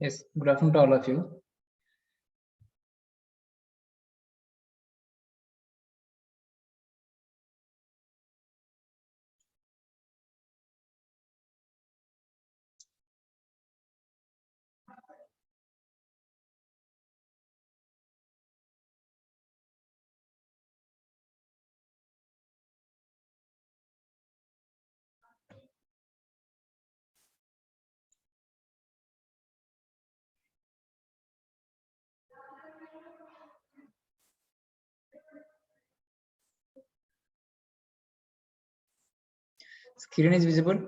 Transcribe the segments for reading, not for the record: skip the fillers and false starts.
Yes, good afternoon to all of you. Screen is visible.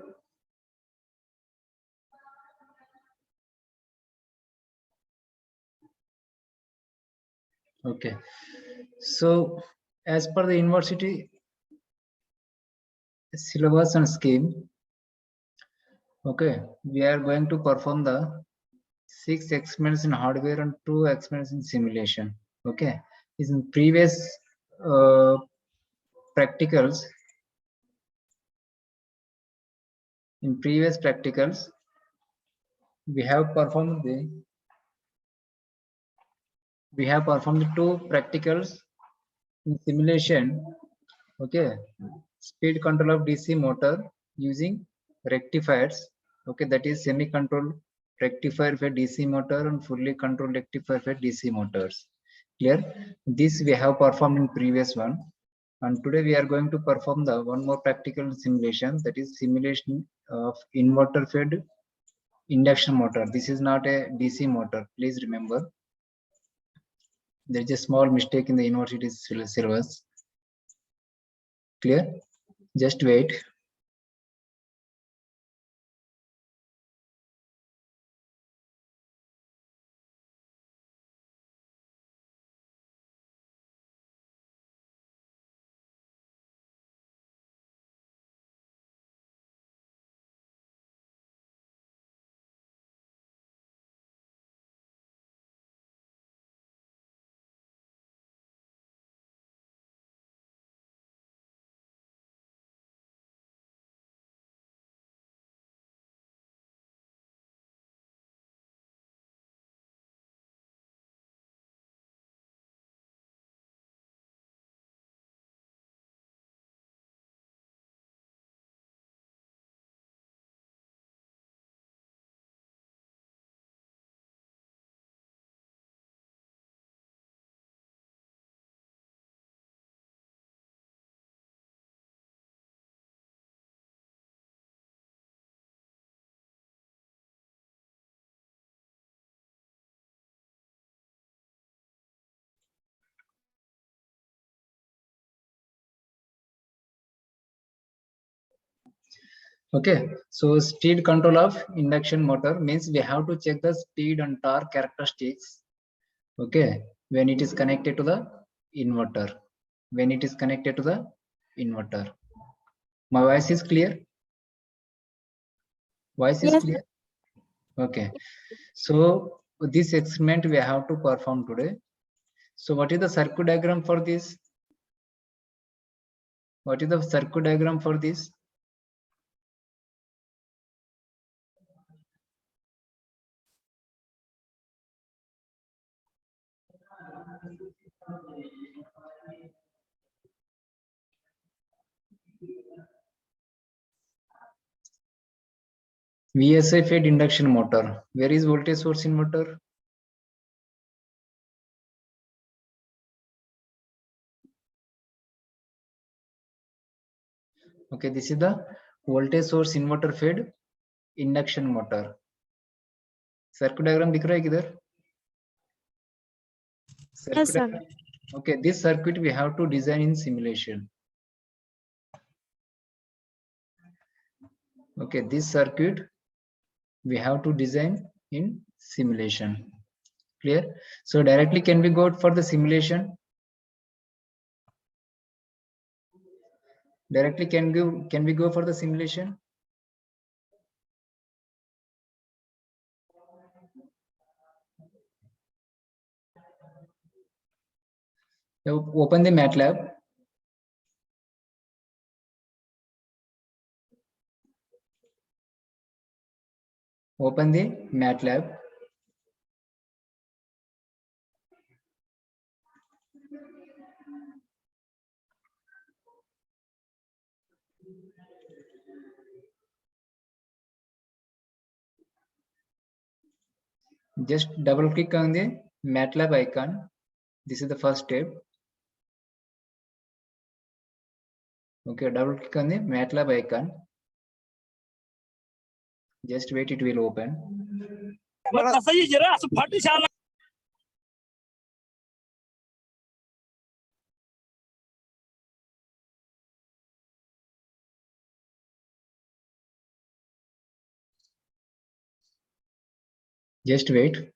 Okay. So, as per the university syllabus and scheme, okay, we are going to perform the 6 experiments in hardware and 2 experiments in simulation. Okay. In previous practicals, we have performed the 2 practicals in simulation. Okay, speed control of DC motor using rectifiers. Okay, that is semi-controlled rectifier for DC motor and fully controlled rectifier for DC motors. Clear? This we have performed in previous one, and today we are going to perform the one more practical simulation, that is simulation of inverter fed induction motor. This is not a DC motor. Please remember, there is a small mistake in the university syllabus. Clear? Just wait. Okay, so speed control of induction motor means we have to check the speed and torque characteristics. Okay, when it is connected to the inverter. My voice is clear? Voice is Yes, clear? Okay, so this experiment we have to perform today. So what is the circuit diagram for this? VSI fed induction motor. Where is voltage source inverter? Okay, this is the voltage source inverter fed induction motor. Circuit diagram दिख रहा है किधर? yes, sir. Okay, this circuit we have to design in simulation. Okay, this circuit we have to design in simulation. Clear? So directly can we go for the simulation? Directly can we go for the simulation? Now open the MATLAB. Open the MATLAB. Just double click on the MATLAB icon. This is the first step. Okay, double click on the MATLAB icon. Just wait, it will open. Just wait.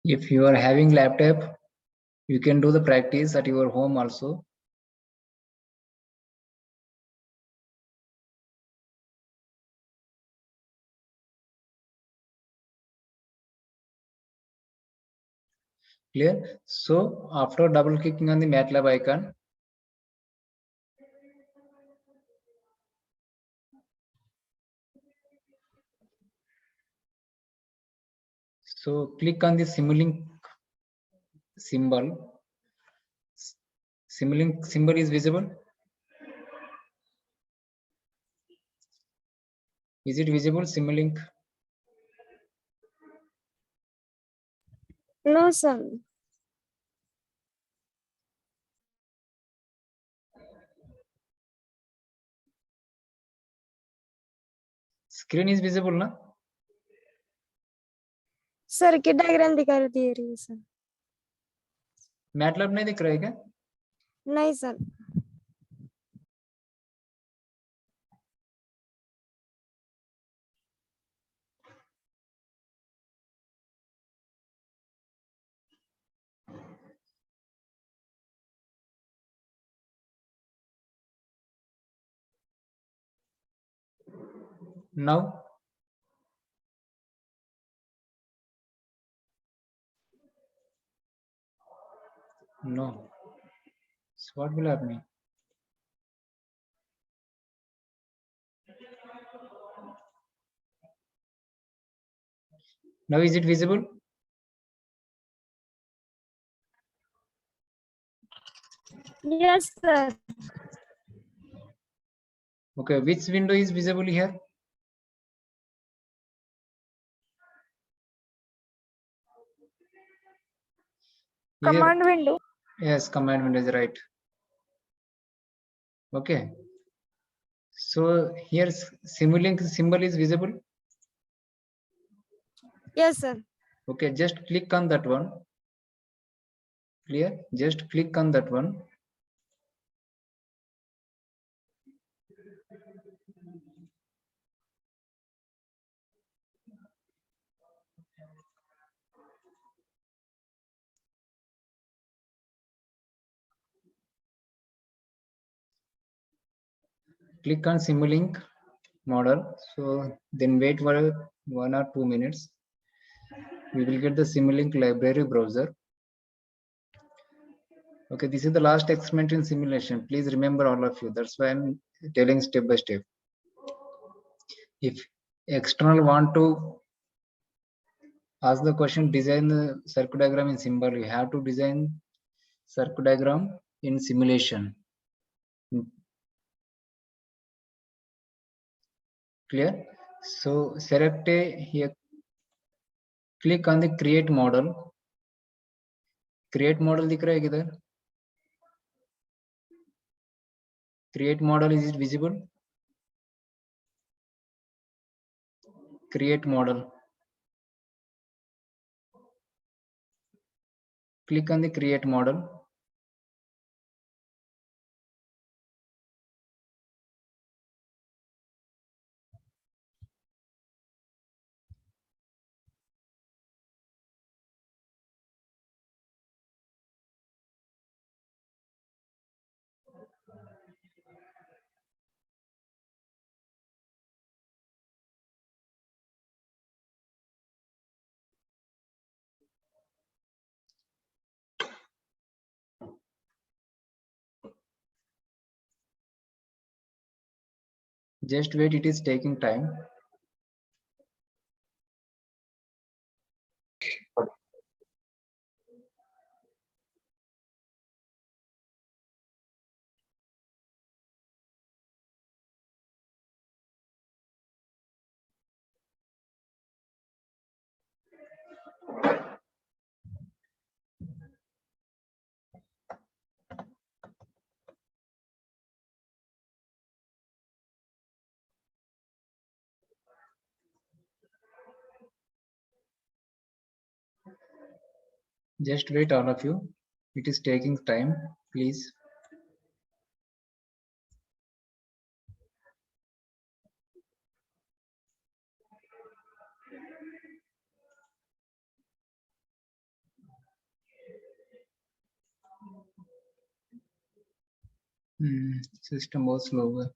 If you are having laptop, you can do the practice at your home also. Clear? So after double clicking on the MATLAB icon, so click on the Simulink symbol. Simulink symbol is visible. Is it visible, Simulink? No, sir. Screen is visible, na? Circuit diagram दिखाई दे रही है sir. MATLAB नहीं दिख रहा है क्या? नहीं sir. Now? No. So what will happen? Now is it visible? Yes, sir. Okay, which window is visible here? Here. Command window. Yes, command window is right. Okay. So here Simulink symbol is visible. Yes, sir. Okay, just click on that one. Clear? Just click on that one. Click on Simulink model. So then wait for 1 or 2 minutes. We will get the Simulink library browser. Okay, this is the last experiment in simulation. Please remember, all of you. That's why I'm telling step by step. If external want to ask the question, design the circuit diagram in symbol, you have to design circuit diagram in simulation. Clear? So select here, click on the create model. Create model दिख रहा है किधर? Create model, is it visible? Create model. Click on the create model. Just wait, it is taking time. Just wait, all of you. It is taking time, please. System was slower.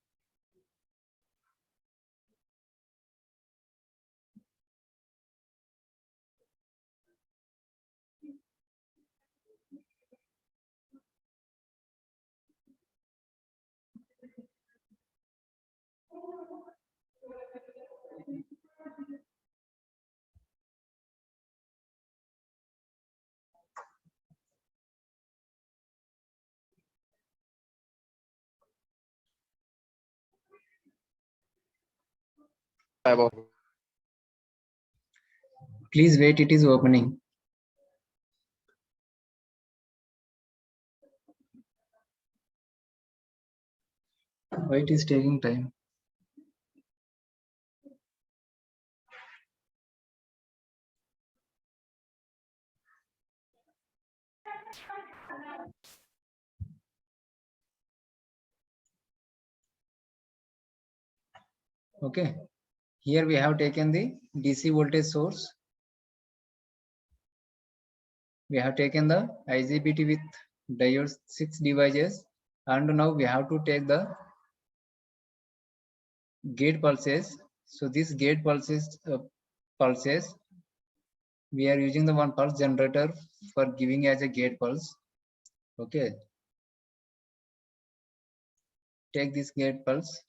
Please wait, it is opening. Why it is taking time? Okay, here we have taken the DC voltage source. We have taken the IGBT with diodes 6 devices, and now we have to take the gate pulses. So this gate pulses, we are using the one pulse generator for giving as a gate pulse. Okay, take this gate pulse.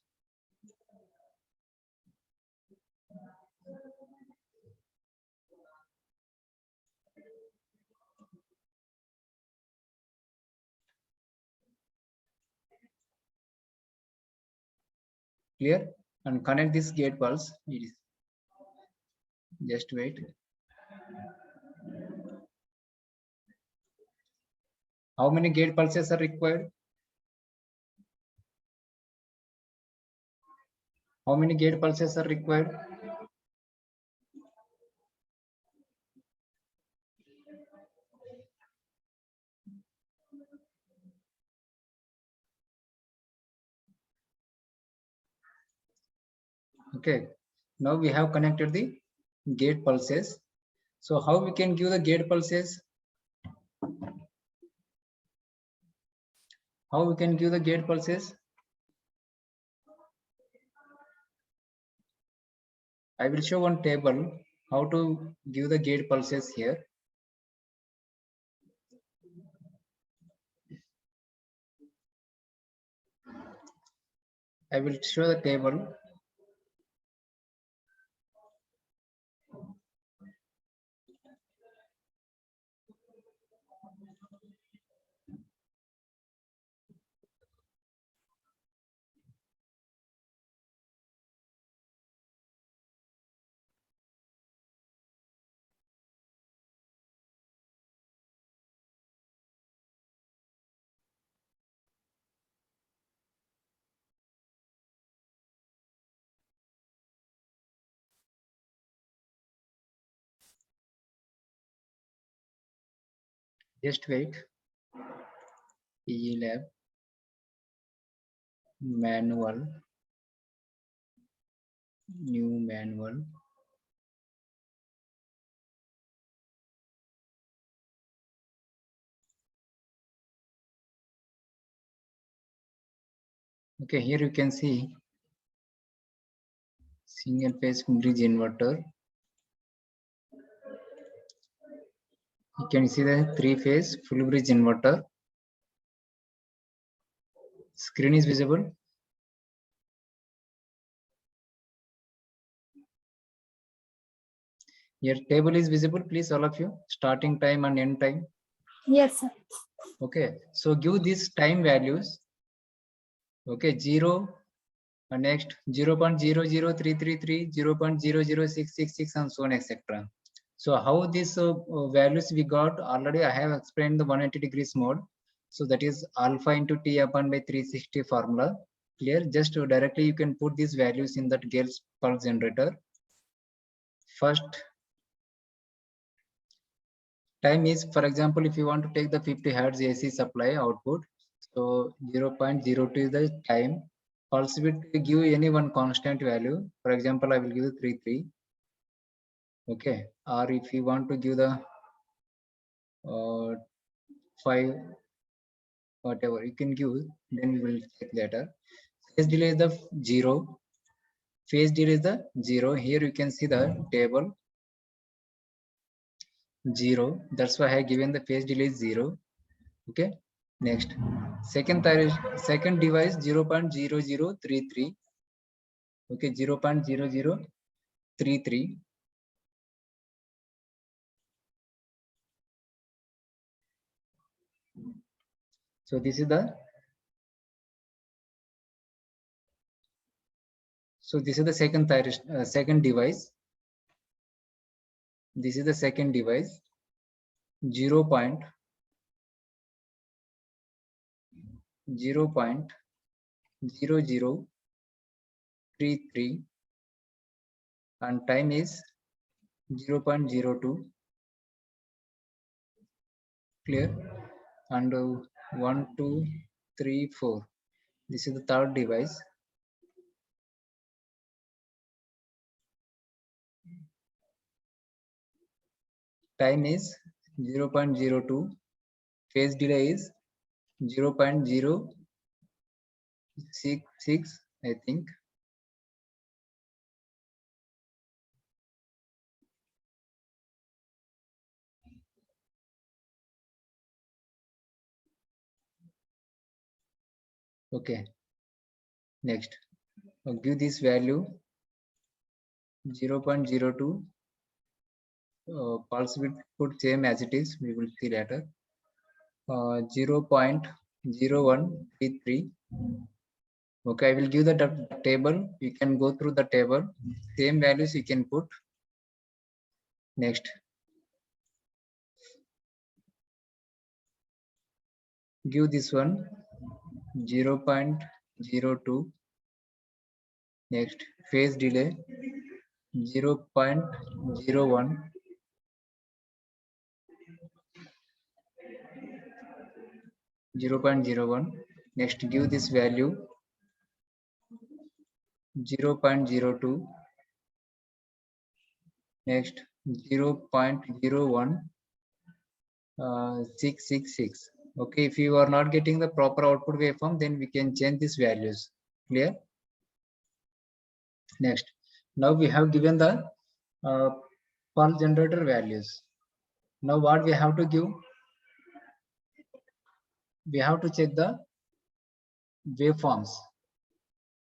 Clear? And connect this gate pulse. Just wait. How many gate pulses are required? How many gate pulses are required? Okay, now we have connected the gate pulses. So how we can give the gate pulses? How we can give the gate pulses? I will show one table how to give the gate pulses here. I will show the table. Just wait. PE lab manual, new manual. Okay, here you can see single phase bridge inverter. You can see the 3-phase full bridge inverter. Screen is visible. Your table is visible, please, all of you, starting time and end time. Yes, sir. Okay, so give these time values. Okay, 0, next 0.00333, 0.00666, and so on, etc. So how these values we got already, I have explained the 180 degrees mode. So that is alpha into T upon by 360 formula. Clear? Just directly you can put these values in that Gale's pulse generator. First time is, for example, if you want to take the 50 hertz AC supply output, so 0.02 is the time. Pulse width, give any one constant value. For example, I will give 33. Okay, or if you want to give the 5, whatever you can give, then we will check later. Phase delay is the 0. Phase delay is the 0. Here you can see the table 0. That's why I have given the phase delay is 0. Okay. Next, second device 0.0033. Okay, 0.0033. So this is the second device. This is the second device 0.0033, and time is 0.02. Clear? And 1, 2, 3, 4. This is the third device. Time is 0.02. Phase delay is 0.066, I think. Okay. Next, I'll give this value 0.02. Pulse width put same as it is. We will see later. 0.0133. Okay, I will give the table. You can go through the table. Same values you can put. Next, give this one 0.02. Next, phase delay 0.01. Next, give this value 0.02. Next, 0.01666. Okay, if you are not getting the proper output waveform, then we can change these values. Clear? Next, now we have given the pulse generator values. Now what we have to give? We have to check the waveforms.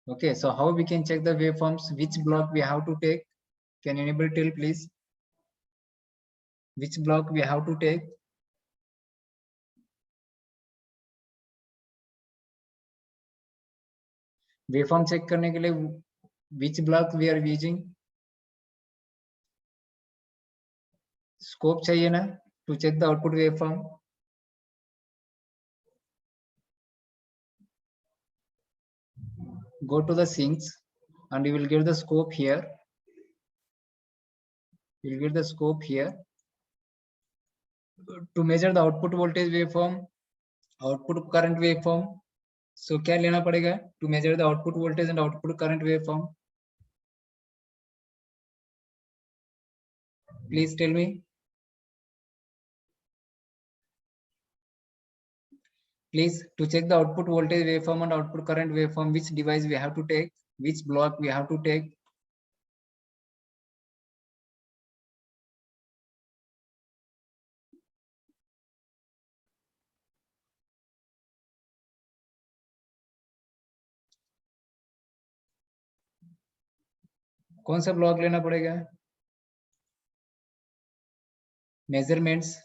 Okay, so how we can check the waveforms? Which block we have to take? Can anybody tell, please? Which block we have to take? Waveform check करने के लिए which block we are using? Scope चाहिए ना to check the output waveform. Go to the sinks and you will get the scope here. You will get the scope here. To measure the output voltage waveform, output current waveform. So क्या लेना पड़ेगा to measure the output voltage and output current waveform? Please tell me. Please, to check the output voltage waveform and output current waveform, which device we have to take? Which block we have to take? कौन सा block लेना पड़ेगा? measurements,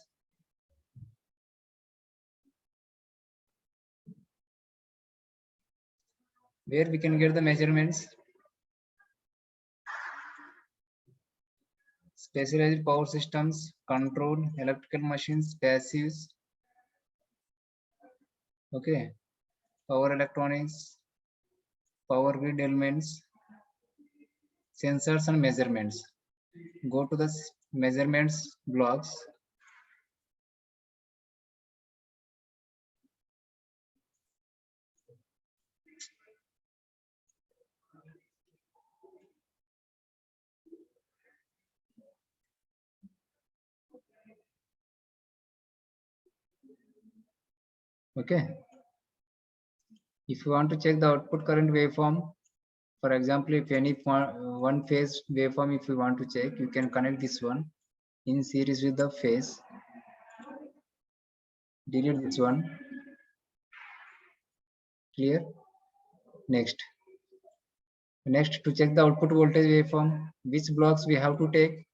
where we can get the measurements, specialized power systems, control, electrical machines, passives, okay, power electronics, power grid elements, sensors and measurements. Go to the measurements blocks. Okay. If you want to check the output current waveform, for example, if any one phase waveform, if you want to check, you can connect this one in series with the phase. Delete this one. Clear? Next. Next, to check the output voltage waveform, which blocks we have to take?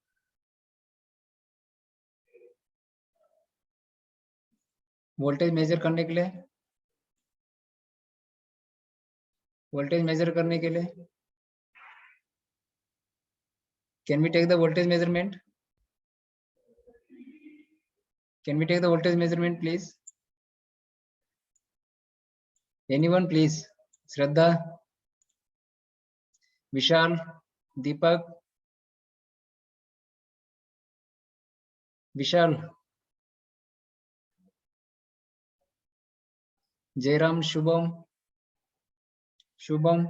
Voltage measure करने के लिए, voltage measure करने के लिए can we take the voltage measurement? Can we take the voltage measurement, please? Anyone, please? Shraddha, Vishal, Deepak, Vishal, Jairam, Shubham, Shubham.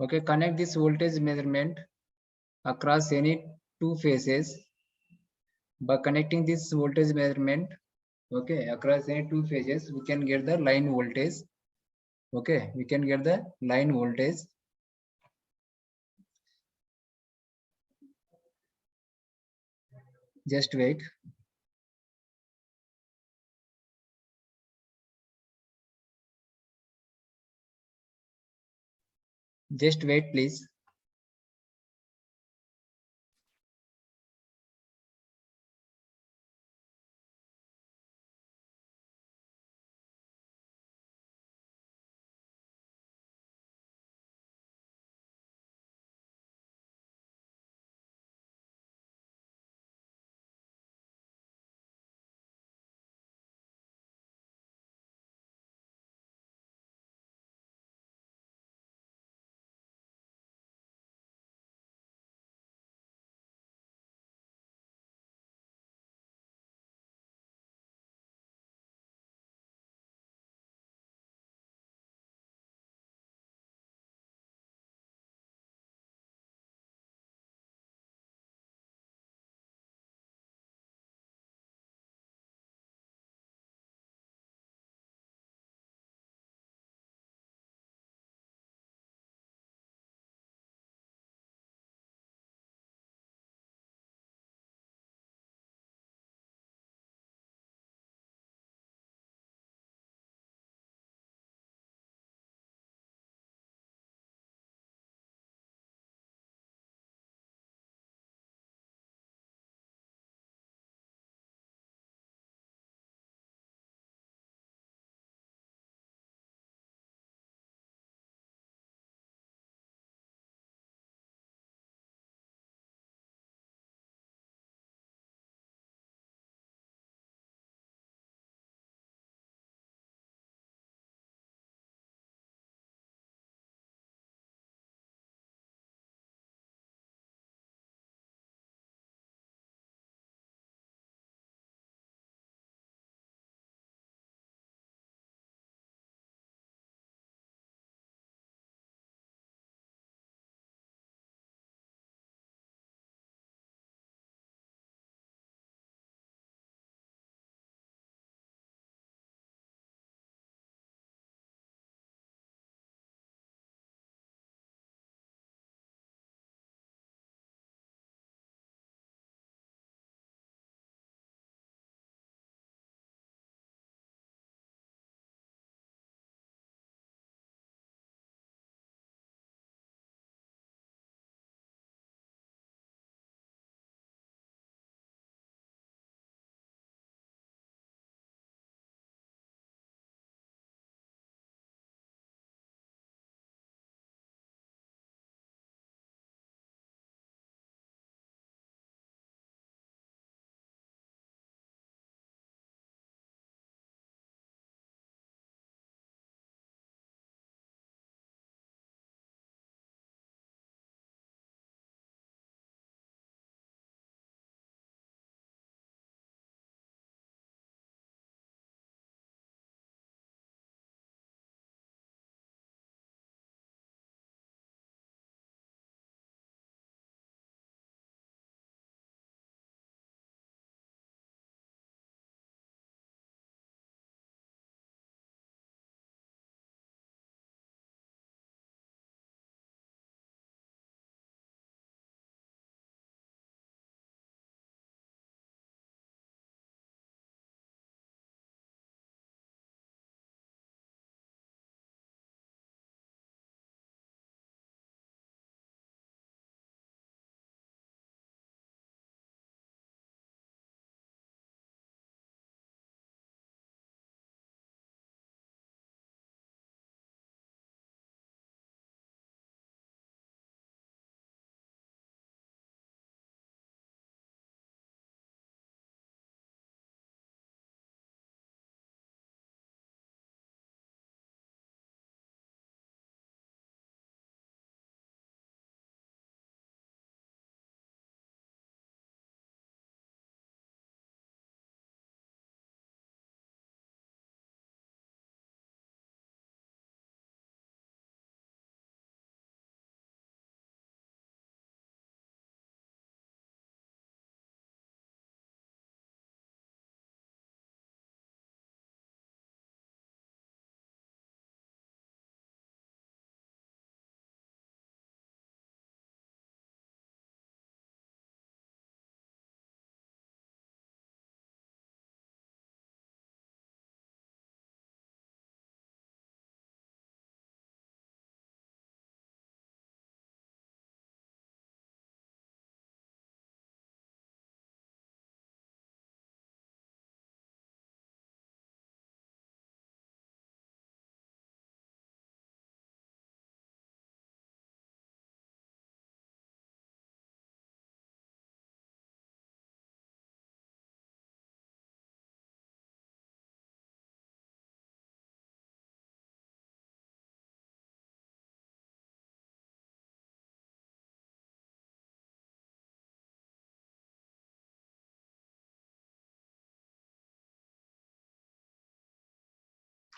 Okay, connect this voltage measurement across any two phases by connecting this voltage measurement. Okay, across any two phases, we can get the line voltage. Okay, we can get the line voltage. Just wait. Just wait, please.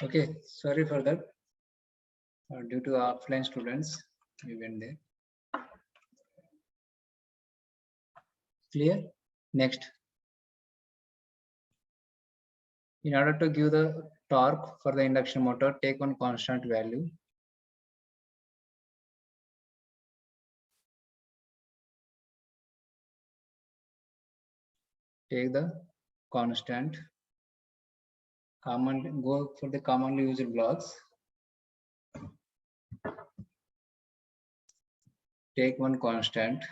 Okay, sorry for that. Due to offline students, we went there. Clear? Next. In order to give the torque for the induction motor, take one constant value. Take the constant. Go for the commonly used blocks. Take one constant.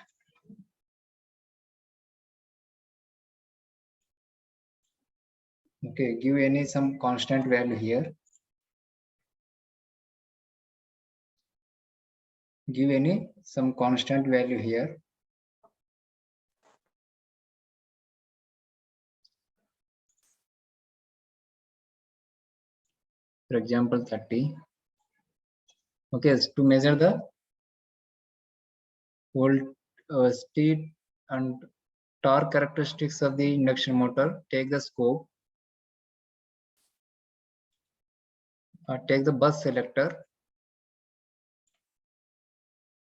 Okay, give any some constant value here. Give any some constant value here. For example, 30. Okay, to measure the speed and torque characteristics of the induction motor, take the scope. Take the bus selector.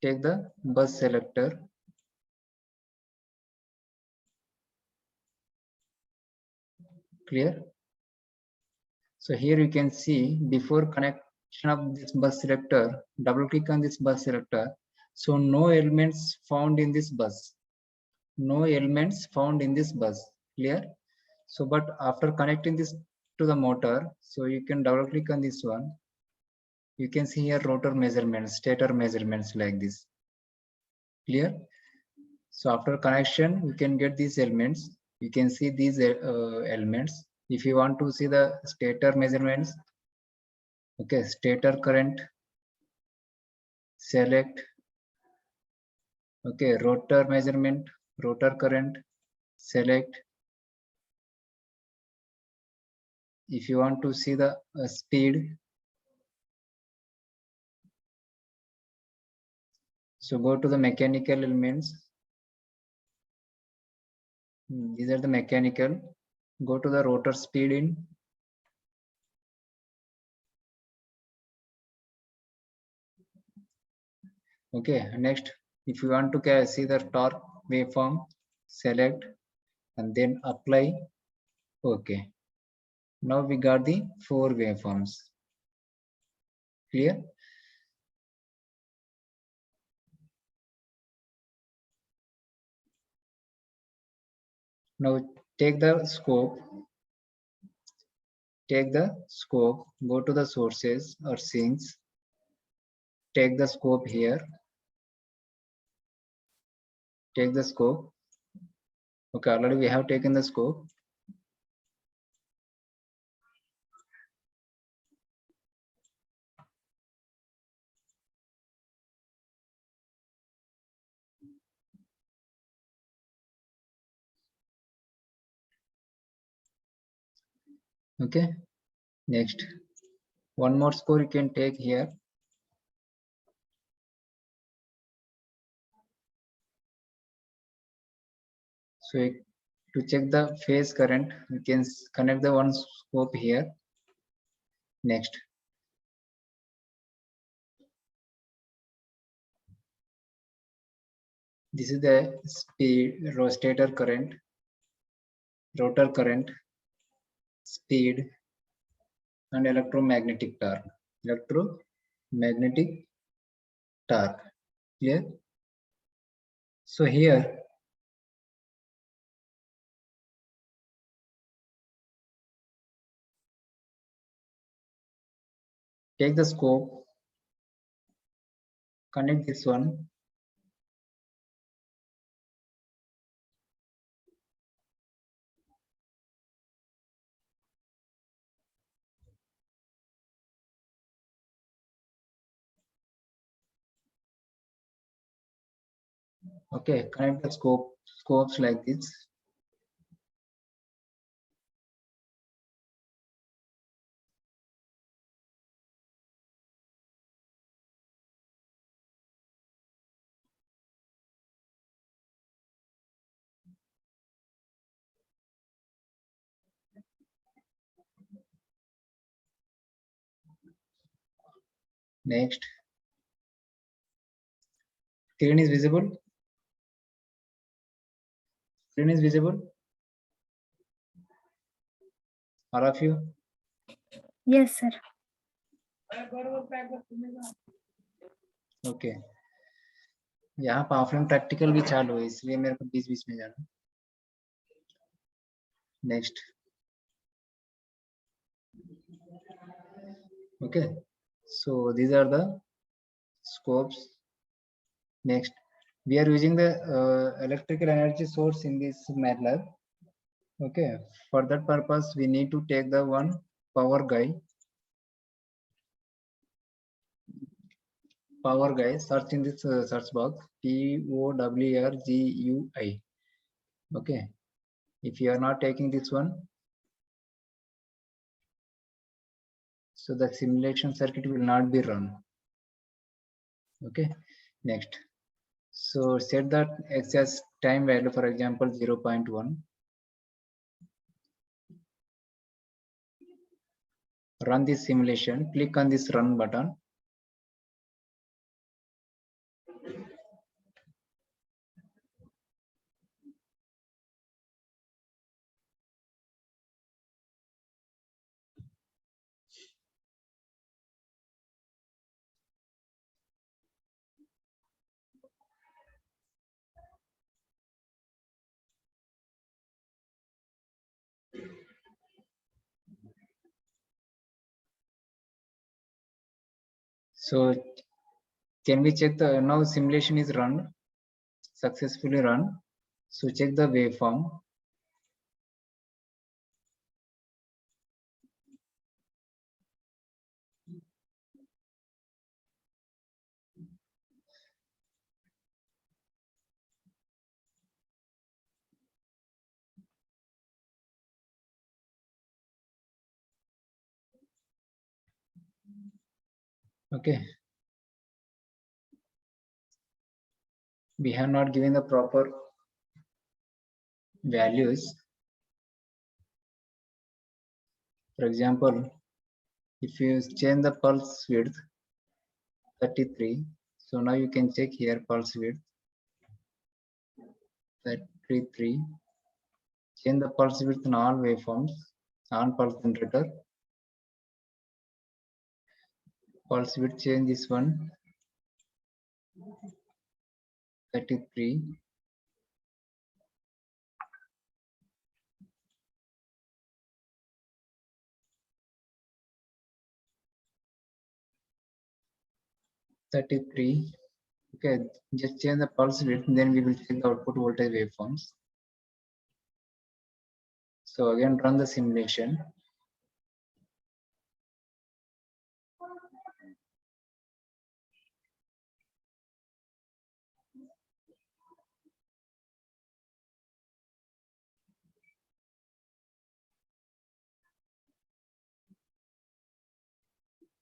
Take the bus selector. Clear? So here you can see before connection of this bus selector, double click on this bus selector. So no elements found in this bus. No elements found in this bus. Clear? So but after connecting this to the motor, so you can double click on this one. You can see here rotor measurements, stator measurements like this. Clear? So after connection, you can get these elements. You can see these elements. If you want to see the stator measurements, okay, stator current, select, okay, rotor measurement, rotor current, select. If you want to see the speed, so go to the mechanical elements. These are the mechanical. Go to the rotor speed in. Okay, next, if you want to see the torque waveform, select and then apply. Okay. Now we got the 4 waveforms. Clear? Now take the scope. Take the scope. Go to the sources or sinks. Take the scope here. Take the scope. Okay, already we have taken the scope. Okay, next. One more score you can take here. So to check the phase current, you can connect the one scope here. Next. This is the speed, stator current, rotor current, speed, and electromagnetic torque. Electromagnetic torque. Clear? So here, take the scope, connect this one. Okay, connect the scopes like this. Next, screen is visible. Screen is visible. All of you. Yes, sir. Okay यहाँ पर offline practical भी चालू है इसलिए मेरे को बीच बीच में जाना. Next. Okay, so these are the scopes. Next, we are using the electrical energy source in this MATLAB. Okay, for that purpose we need to take the one power guy. Power guy, search in this search box POWRGUI. Okay, if you are not taking this one, so the simulation circuit will not be run. Okay, next. So set that access time value, for example 0.1. Run this simulation. Click on this run button. So can we check the now simulation is run successfully run. So check the waveform. Okay. We have not given the proper values. For example, if you change the pulse width 33, so now you can check here pulse width 33. Change the pulse width in all waveforms on pulse generator. Pulse width change this one 33. Okay, just change the pulse width, then we will check the output voltage waveforms. So again run the simulation.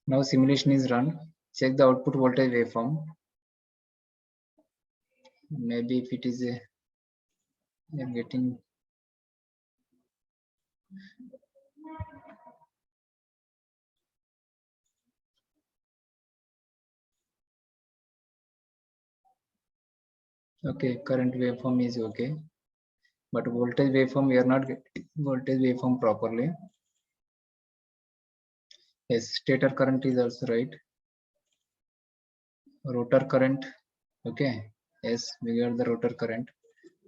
Now simulation is run. Check the output voltage waveform. Maybe if it is a, I am getting okay, current waveform is okay, but voltage waveform we are not getting voltage waveform properly. Yes, stator current is also right. Rotor current, okay. Yes, we got the rotor current.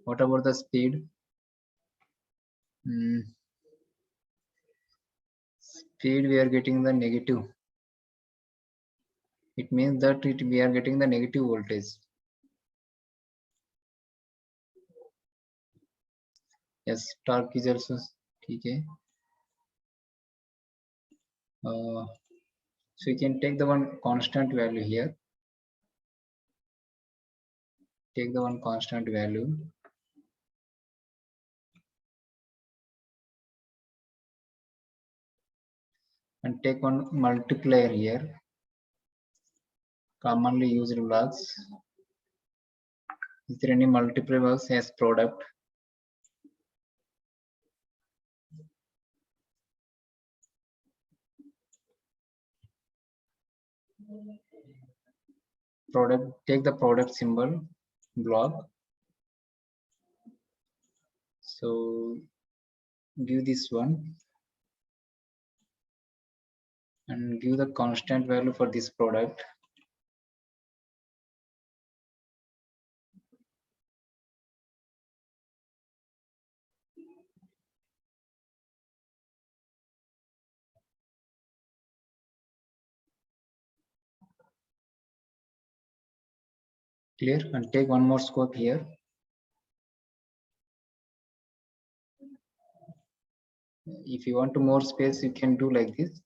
What about the speed? Speed we are getting the negative. It means that we are getting the negative voltage. Yes, torque is also okay. So you can take the one constant value here. Take the one constant value. And take one multiplier here. Commonly used blocks. Is there any multiplier blocks as product? Product, take the product symbol block. So give this one and give the constant value for this product. Clear? And take one more scope here. If you want to more space, you can do like this.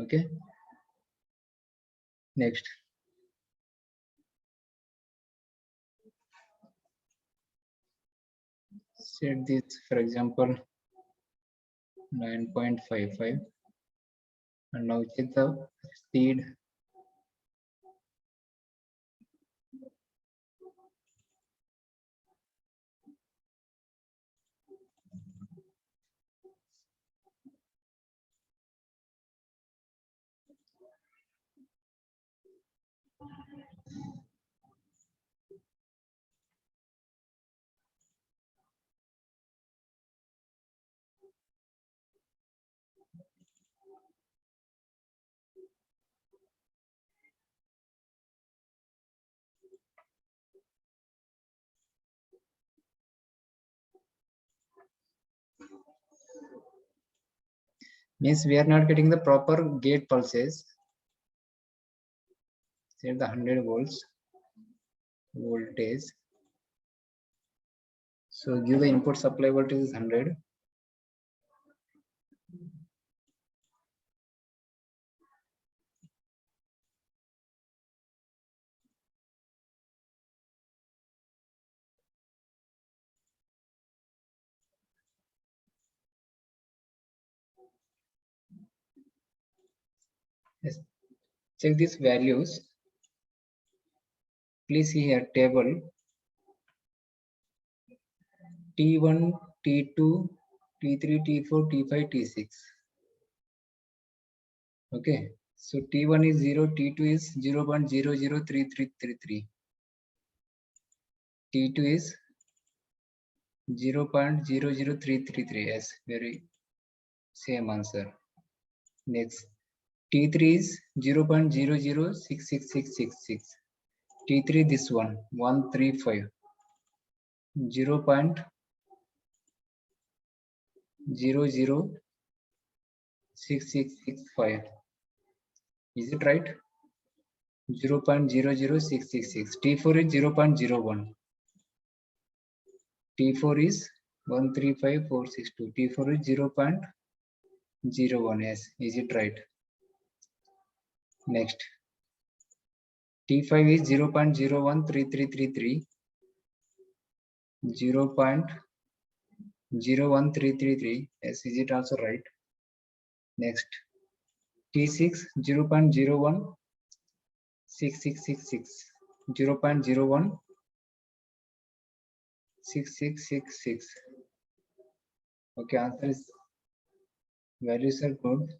Okay. Next. Set this, for example, 9.55. And now check the speed. Means we are not getting the proper gate pulses. Set the 100 volts voltage. So give the input supply voltage is 100. Yes. Check these values. Please see here table T1, T2, T3, T4, T5, T6. Okay. So T1 is 0, T2 is 0.003333. T2 is 0.00333. Yes, very same answer. Next, T3 is 0.006666. T3 this one 135. 0.006665. Is it right? 0.00666. T4 is 0.01. T4 is 135462. T4 is 0.01. Yes, is it right? Next, T5 is 0.013333. 0.01333. Yes, is it also right? Next, T6 0.016666. 0.016666. Okay, answer is values are good.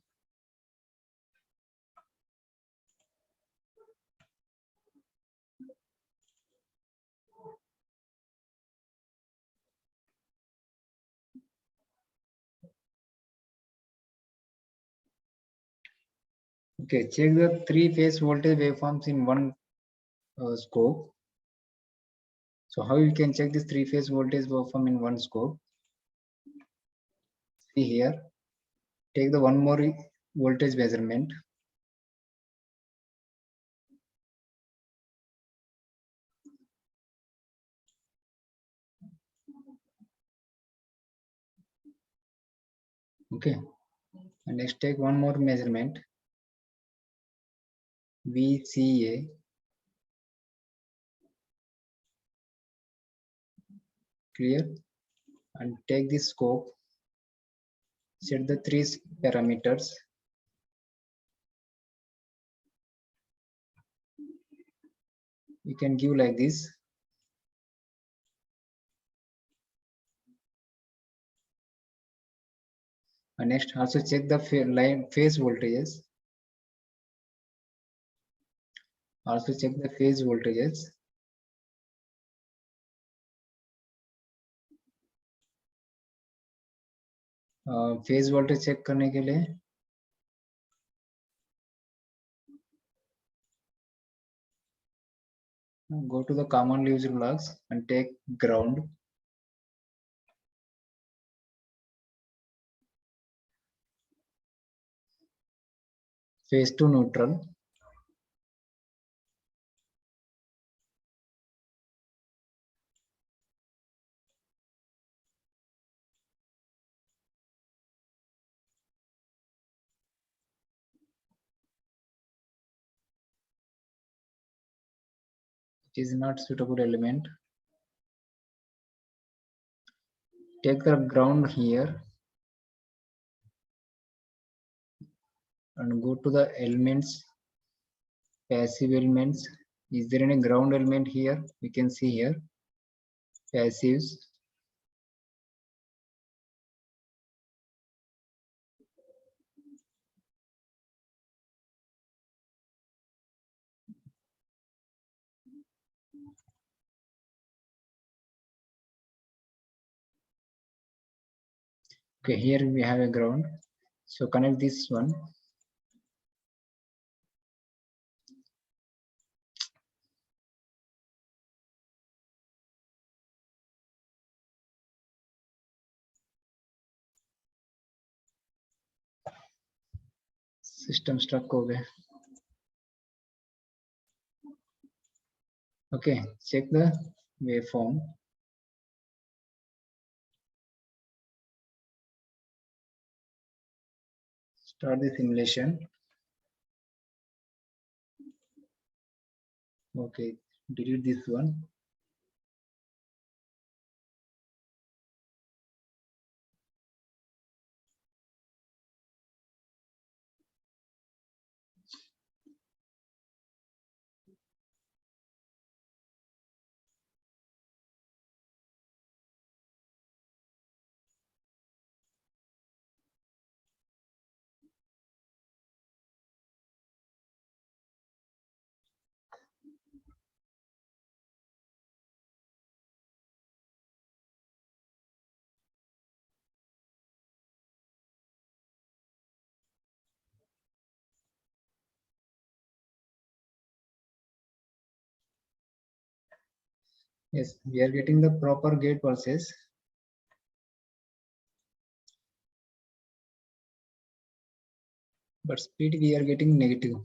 Okay, check the three-phase voltage waveforms in one scope. So how you can check this three-phase voltage waveform in one scope? See here, take the one more voltage measurement. Okay, and next take one more measurement. VCA. Clear? And take this scope. Set the three parameters. You can give like this. Next, also check the line phase voltages. Also check the phase voltages. Phase voltage check करने के लिए go to the commonly used plugs and take ground. Phase to neutral. It is not suitable element. Take the ground here and go to the elements, passive elements. Is there any ground element here? We can see here passives. Okay, here we have a ground. So connect this one. System stuck हो गया. Okay, check the waveform. Start the simulation. Okay, delete this one. Yes, we are getting the proper gate pulses. But speed we are getting negative.